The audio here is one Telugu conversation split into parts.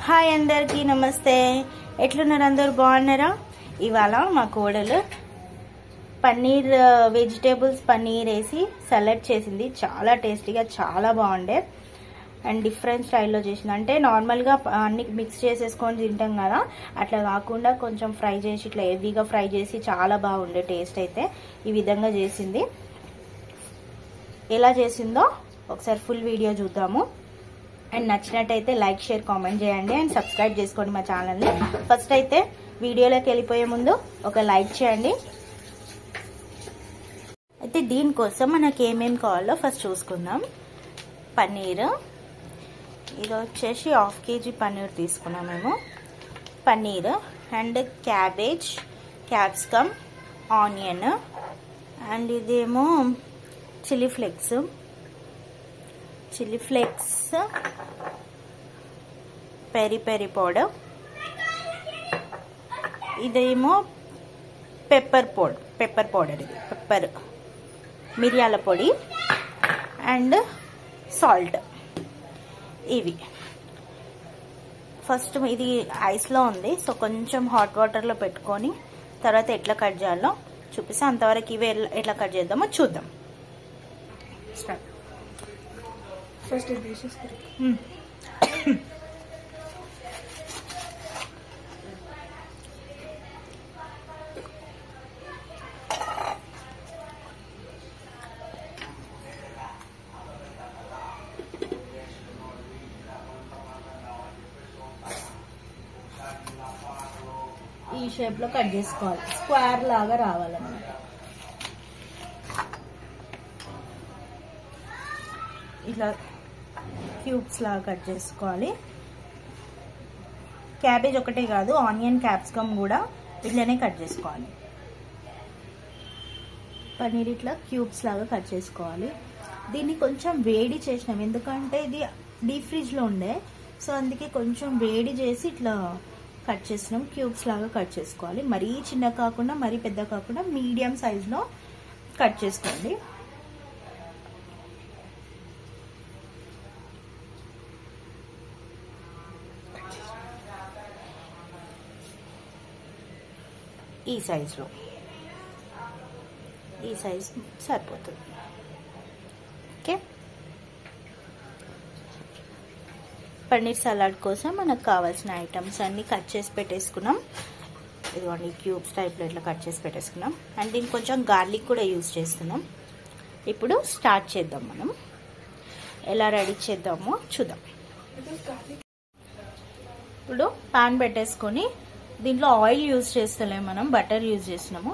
హాయ్ అందరికీ నమస్తే. ఎట్లున్నారు అందరూ? బాగున్నారా? ఇవాళ మా కోడలు పన్నీర్ వెజిటేబుల్స్ పన్నీర్ వేసి సలాడ్ చేసింది. చాలా టేస్టీగా చాలా బాగుండే అండ్ డిఫరెంట్ స్టైల్లో చేసింది. అంటే నార్మల్గా అన్ని మిక్స్ చేసేసుకొని తింటాం కదా, అట్లా కాకుండా కొంచెం ఫ్రై చేసి ఇట్లా హెవీగా ఫ్రై చేసి చాలా బాగుండే టేస్ట్. అయితే ఈ విధంగా చేసింది. ఎలా చేసిందో ఒకసారి ఫుల్ వీడియో చూద్దాము. అండ్ నచ్చినట్టయితే లైక్ షేర్ కామెంట్ చేయండి అండ్ సబ్స్క్రైబ్ చేసుకోండి మా ఛానల్ని. ఫస్ట్ అయితే వీడియోలోకి వెళ్ళిపోయే ముందు ఒక లైక్ చేయండి. అయితే దీనికోసం మనకి ఏమేమి కావాలో ఫస్ట్ చూసుకుందాం. పన్నీర్, ఇది వచ్చేసి 1/2 kg పన్నీర్ తీసుకున్నాం మేము. Paneer and cabbage, capsicum, onion and ఇదేమో chilli flakes, peri peri powder, ఇదేమో పెప్పర్ పౌడర్, ఇది పెప్పర్ మిరియాల పొడి అండ్ సాల్ట్. ఇవి ఫస్ట్ ఇది ఐస్లో ఉంది, సో కొంచెం హాట్ వాటర్లో పెట్టుకొని తర్వాత ఎట్లా కట్ చేయాలో చూపిస్తే అంతవరకు ఇవి ఎట్లా కట్ చేద్దామో చూద్దాం. స్టార్ట్. ఫస్ట్ ఇది తీసేసుకో. ఈ షేప్ లో కట్ చేసుకోవాలి, స్క్వేర్ లాగా రావాలన్నమాట. ఇట్లా క్యూబ్స్ లాగా కట్ చేసుకోవాలి. క్యాబేజ్ ఒకటే కాదు, ఆనియన్ క్యాప్సికమ్ కూడా ఇట్లనే కట్ చేసుకోవాలి. పన్నీర్ ఇట్లా క్యూబ్స్ లాగా కట్ చేసుకోవాలి. దీన్ని కొంచెం వేడి చేసినాం, ఎందుకంటే ఇది డీప్ ఫ్రిడ్జ్ లో ఉండే, సో అందుకే కొంచెం వేడి చేసి ఇట్లా కట్ చేసినాం. క్యూబ్స్ లాగా కట్ చేసుకోవాలి. మరీ చిన్న కాకుండా మరీ పెద్ద కాకుండా మీడియం సైజులో కట్ చేసుకోండి. ఈ సైజు సరిపోతుంది. ఓకే, పన్నీర్ సలాడ్ కోసం మనకు కావాల్సిన ఐటమ్స్ అన్ని కట్ చేసి పెట్టేసుకున్నాం. ఇదిగోండి క్యూబ్స్ టైప్లో ఇట్లా కట్ చేసి పెట్టేసుకున్నాం. అండ్ దీనికి కొంచెం గార్లిక్ కూడా యూజ్ చేస్తున్నాం. ఇప్పుడు స్టార్ట్ చేద్దాం. మనం ఎలా రెడీ చేద్దామో చూద్దాం. ఇప్పుడు పాన్ పెట్టేసుకొని దీంట్లో ఆయిల్ యూజ్ చేస్తలేము, మనం బటర్ యూజ్ చేస్తున్నాము.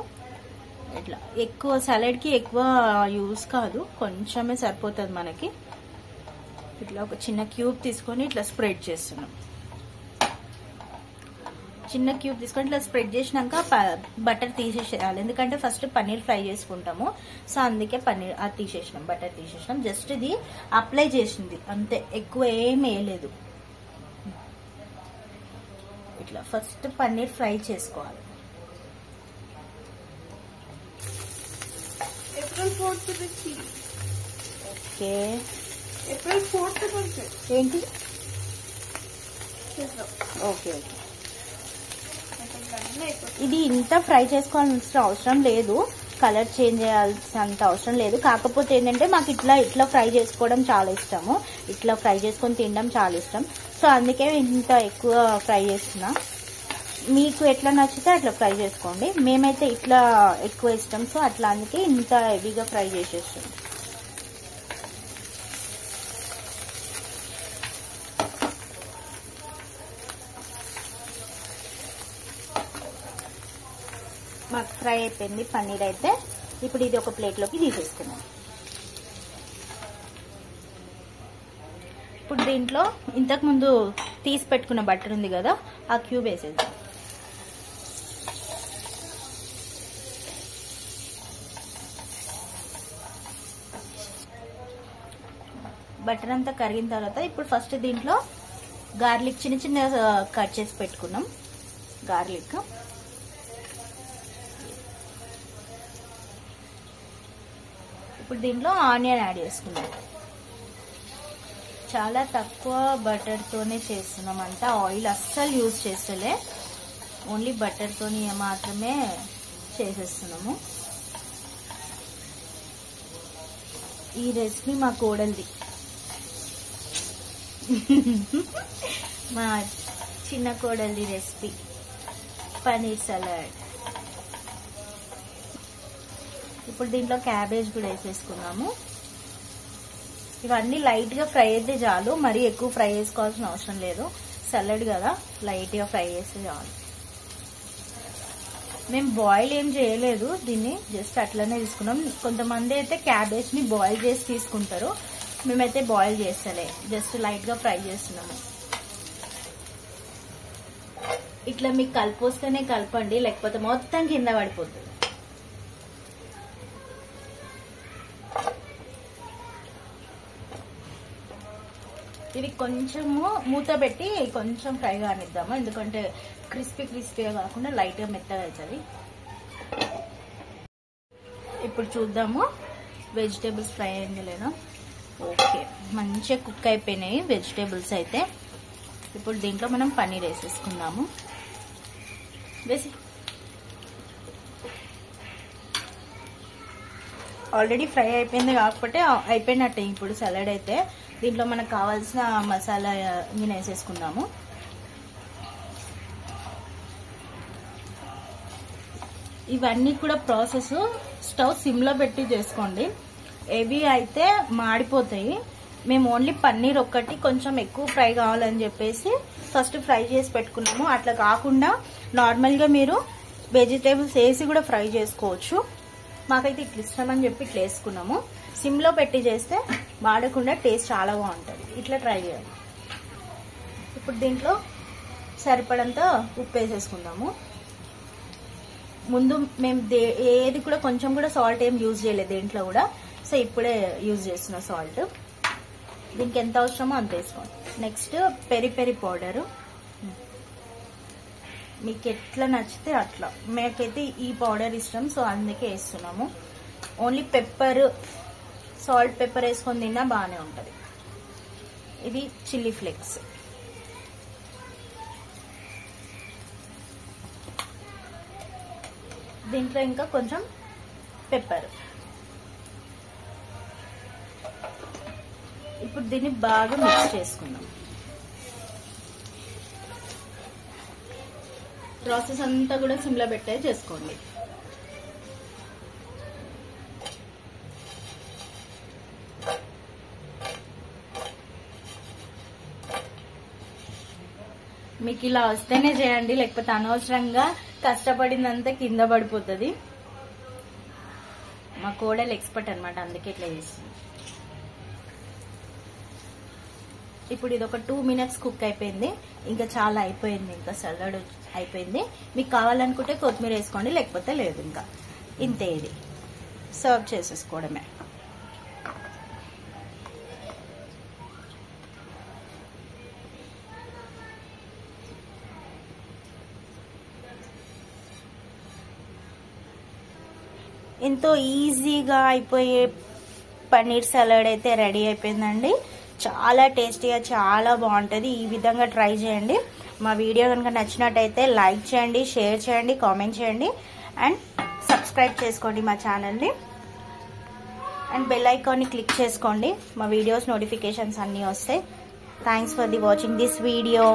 ఇట్లా ఎక్కువ సలాడ్కి ఎక్కువ యూజ్ కాదు, కొంచెమే సరిపోతుంది మనకి. ఇట్లా ఒక చిన్న క్యూబ్ తీసుకొని ఇట్లా స్ప్రెడ్ చేస్తున్నాం. చిన్న క్యూబ్ తీసుకొని ఇట్లా స్ప్రెడ్ చేసినాక బటర్ తీసేసేయాలి, ఎందుకంటే ఫస్ట్ పన్నీర్ ఫ్రై చేసుకుంటాము. సో అందుకే పన్నీర్ అది తీసేసినాం, బటర్ తీసేసినాం. జస్ట్ ఇది అప్లై చేసింది అంతే, ఎక్కువ ఏం వేయలేదు. ఇట్లా ఫస్ట్ పన్నీర్ ఫ్రై చేసుకోవాలి. April 4th okay, April 4th ఏంటి? ఓకే, ఇది ఇంత ఫ్రై చేసుకోవాల్సిన అవసరం లేదు, కలర్ చేంజ్ చేయాల్సినంత అవసరం లేదు. కాకపోతే ఏంటంటే మాకు ఇట్లా ఫ్రై చేసుకోవడం చాలా ఇష్టము, ఇట్లా ఫ్రై చేసుకొని తినడం చాలా ఇష్టం. సో అందుకే ఇంత ఎక్కువ ఫ్రై చేస్తున్నా. మీకు ఎట్లా నచ్చితే అట్లా ఫ్రై చేసుకోండి. మేమైతే ఇట్లా ఎక్కువ ఇష్టం, సో అట్లా అందుకే ఇంత హెవీగా ఫ్రై చేసేస్తాం. మాకు ఫ్రై అయిపోయింది పన్నీర్ అయితే. ఇప్పుడు ఇది ఒక ప్లేట్లోకి తీసేస్తున్నాం. ఇప్పుడు దీంట్లో ఇంతకుముందు తీసి పెట్టుకున్న బటర్ ఉంది కదా, ఆ క్యూబ్ వేసేద్దాం. బటర్ అంతా కరిగిన తర్వాత ఇప్పుడు ఫస్ట్ దీంట్లో గార్లిక్ చిన్న చిన్న కట్ చేసి పెట్టుకున్నాం. గార్లిక్ ఇప్పుడు దీంట్లో ఆనియన్ యాడ్ చేసుకున్నాం. చాలా తక్కువ బటర్తోనే చేస్తున్నామంట. ఆయిల్ అస్సలు యూజ్ చేస్తలే, ఓన్లీ బటర్తోని మాత్రమే చేసేస్తున్నాము. ఈ రెసిపీ మా కోడలిది, మా చిన్న కోడలిది రెసిపీ పన్నీర్ సలాడ్. ఇప్పుడు దీంట్లో క్యాబేజ్ కూడా వేసేసుకున్నాము. ఇవన్నీ లైట్గా ఫ్రై అయితే చాలు, మరీ ఎక్కువ ఫ్రై చేసుకోవాల్సిన అవసరం లేదు. సలాడ్ కదా, లైట్గా ఫ్రై చేస్తే చాలు. మేము బాయిల్ ఏం చేయలేదు, దీన్ని జస్ట్ అట్లనే తీసుకున్నాం. కొంతమంది అయితే క్యాబేజ్ని బాయిల్ చేసి తీసుకుంటారు, మేమైతే బాయిల్ చేస్తలే, జస్ట్ లైట్గా ఫ్రై చేస్తున్నాము. ఇట్లా మీకు కలిపొస్తేనే కలపండి, లేకపోతే మొత్తం కింద పడిపోతుంది. ఇది కొంచెము మూత పెట్టి కొంచెం ఫ్రై కానిద్దాము, ఎందుకంటే క్రిస్పీగా కాకుండా లైట్గా మెత్తగా అవుతుంది. ఇప్పుడు చూద్దాము వెజిటేబుల్స్ ఫ్రై అయింది లేదా. ఓకే, మంచిగా కుక్ అయిపోయినాయి వెజిటేబుల్స్ అయితే. ఇప్పుడు దీంట్లో మనం పన్నీర్ వేసేసుకుందాము. వేసి ఆల్రెడీ ఫ్రై అయిపోయింది కాకపోతే అయిపోయినట్టే. ఇప్పుడు సలాడ్ అయితే దీంట్లో మనకు కావాల్సిన మసాలా నేను వేసేసుకుందాము. ఇవన్నీ కూడా ప్రాసెస్ స్టవ్ సిమ్లో పెట్టి చేసుకోండి, ఏవి అయితే మాడిపోతాయి. మేము ఓన్లీ పన్నీర్ ఒక్కటి కొంచెం ఎక్కువ ఫ్రై కావాలని చెప్పేసి ఫస్ట్ ఫ్రై చేసి పెట్టుకున్నాము. అట్లా కాకుండా నార్మల్గా మీరు వెజిటేబుల్స్ వేసి కూడా ఫ్రై చేసుకోవచ్చు. మాకైతే ఇట్లా ఇష్టం అని చెప్పి ఇట్లా వేసుకున్నాము. సిమ్లో పెట్టి చేస్తే మాడకుండా టేస్ట్ చాలా బాగుంటుంది. ఇట్లా ట్రై చేయాలి. ఇప్పుడు దీంట్లో సరిపడంత ఉప్పు వేసేసుకుందాము. ముందు మేము ఏది కూడా కొంచెం కూడా సాల్ట్ ఏం యూజ్ చేయలేదు దేంట్లో కూడా, సో ఇప్పుడే యూజ్ చేస్తున్నా సాల్ట్. దీనికి ఎంత అవసరమో అంత వేసుకోండి. నెక్స్ట్ పెరి పెరి పౌడరు, మీకు ఎట్లా నచ్చితే అట్లా. మేకైతే ఈ పౌడర్ ఇష్టం, సో అందుకే వేస్తున్నాము. ఓన్లీ పెప్పర్, సాల్ట్, పెప్పర్ వేసుకొని తిన్నా బాగానే ఉంటుంది. ఇది చిల్లీ ఫ్లేక్స్. దీంట్లో ఇంకా కొంచెం పెప్పర్. ఇప్పుడు దీన్ని బాగా మిక్స్ చేసుకుందాం. ప్రాసెస్ అంతా కూడా సిమ్లో పెట్టే చేసుకోండి. మీకు ఇలా వస్తేనే చేయండి, లేకపోతే అనవసరంగా కష్టపడిందంతా కింద పడిపోతుంది. మా కోడలు ఎక్స్పర్ట్ అనమాట, అందుకే ఇట్లా చేస్తుంది. ఇప్పుడు ఇది ఒక 2 minutes కుక్ అయిపోయింది. ఇంకా చాలా అయిపోయింది, ఇంకా సలాడ్ అయిపోయింది. మీకు కావాలనుకుంటే కొత్తిమీర వేసుకోండి, లేకపోతే లేదు. ఇంకా ఇంతే, ఇది సర్వ్ చేసేసుకోవడమే. ఎంతో ఈజీగా అయిపోయే పన్నీర్ సలాడ్ అయితే రెడీ అయిపోయిందండి. చాలా టేస్టీగా, చాలా బాగుంటుంది. ఈ విధంగా ట్రై చేయండి. మా వీడియో కనుక నచ్చినట్టయితే లైక్ చేయండి, షేర్ చేయండి, కామెంట్ చేయండి అండ్ సబ్స్క్రైబ్ చేసుకోండి మా ఛానల్ని. అండ్ బెల్ ఐకాన్ని క్లిక్ చేసుకోండి, మా వీడియోస్ నోటిఫికేషన్స్ అన్నీ వస్తాయి. Thanks for the watching this video.